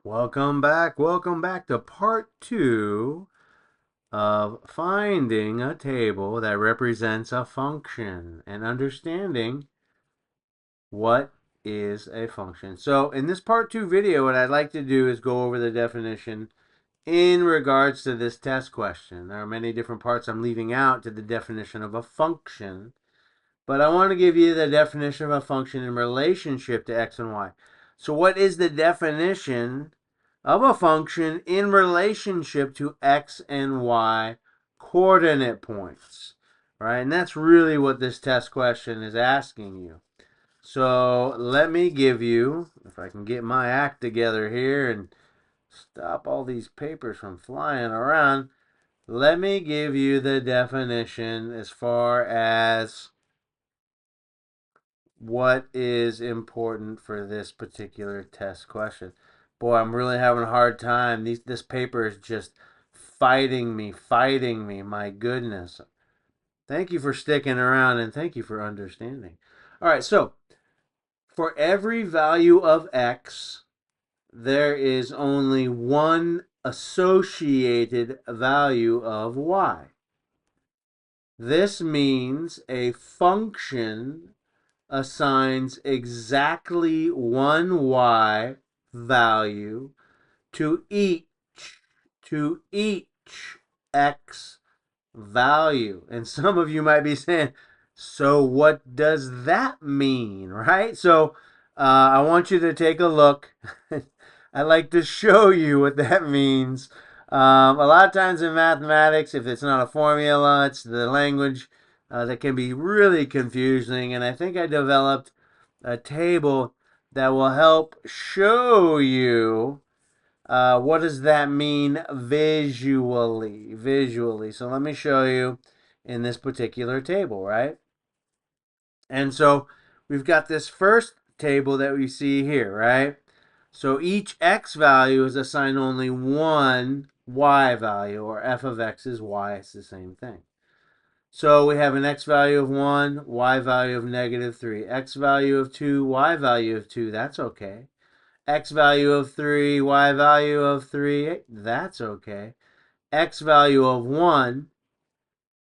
Welcome back to part 2 of finding a table that represents a function and understanding what is a function. So in this part 2 video, what I'd like to do is go over the definition in regards to this test question. There are many different parts I'm leaving out to the definition of a function, but I want to give you the definition of a function in relationship to x and y. So what is the definition of a function in relationship to x and y coordinate points? Right? And that's really what this test question is asking you. So let me give you, if I can get my act together here and stop all these papers from flying around, let me give you the definition as far as what is important for this particular test question. Boy, I'm really having a hard time. This paper is just fighting me. My goodness. Thank you for sticking around and thank you for understanding. All right, so for every value of x, there is only one associated value of y. This means a function assigns exactly one y value to each x value. And some of you might be saying, so what does that mean, right? So I want you to take a look. I like to show you what that means. A lot of times in mathematics, if it's not a formula, it's the language that can be really confusing. And I think I developed a table that will help show you what does that mean visually. So let me show you in this particular table, right? And so we've got this first table that we see here, right? So each x value is assigned only one y value, or f of x is y. It's the same thing. So we have an x value of 1, y value of -3, x value of 2, y value of 2. That's okay. X value of 3, y value of 3. That's okay. X value of 1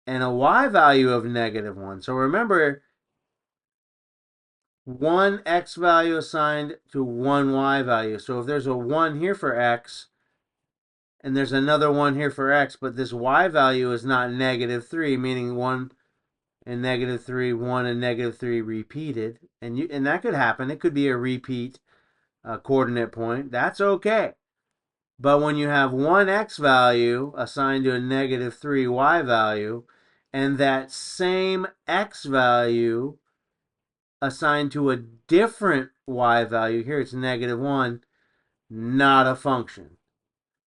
and a y value of -1. So remember, one x value assigned to one y value. So if there's a 1 here for x, and there's another 1 here for x, but this y value is not -3, meaning 1 and -3, 1 and -3 repeated. And that could happen. It could be a repeat coordinate point. That's okay. But when you have one x value assigned to a -3 y value, and that same x value assigned to a different y value, here it's -1, not a function.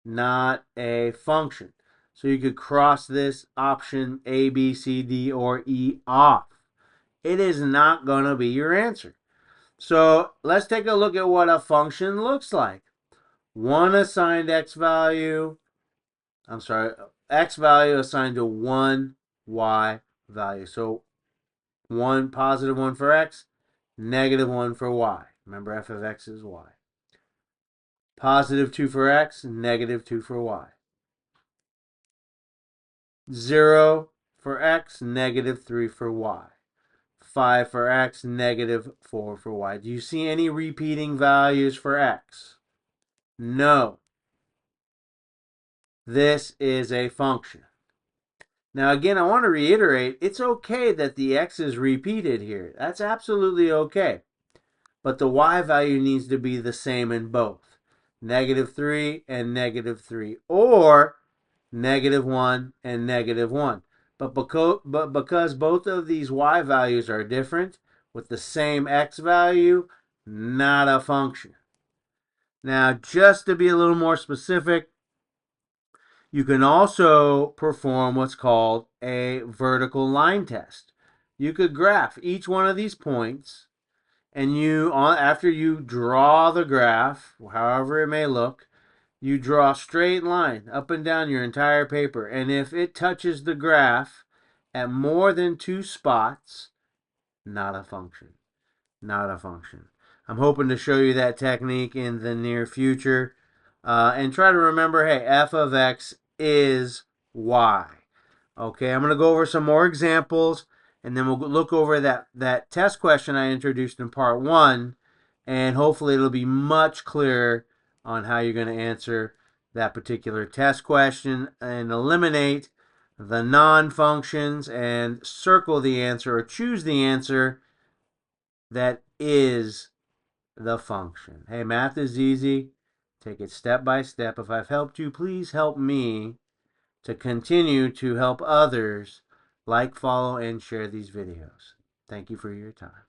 Not a function. So you could cross this option A, B, C, D, or E off. It is not going to be your answer. So let's take a look at what a function looks like. One assigned x value, x value assigned to one y value. So one positive 1 for x, -1 for y. Remember, f of x is y. Positive 2 for x, -2 for y. 0 for x, -3 for y. 5 for x, -4 for y. Do you see any repeating values for x? No. This is a function. Now again, I want to reiterate, it's okay that the x is repeated here. That's absolutely okay. But the y value needs to be the same in both. -3 and -3. Or -1 and -1. But because both of these y values are different with the same x value, not a function. Now, just to be a little more specific, you can also perform what's called a vertical line test. You could graph each one of these points, and after you draw the graph, however it may look, you draw a straight line up and down your entire paper. And if it touches the graph at more than 2 spots, not a function. Not a function. I'm hoping to show you that technique in the near future. And try to remember, hey, f of x is y. Okay, I'm going to go over some more examples, and then we'll look over that test question I introduced in part 1, and hopefully it'll be much clearer on how you're going to answer that particular test question and eliminate the non-functions and circle the answer or choose the answer that is the function. Hey, math is easy. Take it step by step. If I've helped you, please help me to continue to help others. Like, follow, and share these videos. Thank you for your time.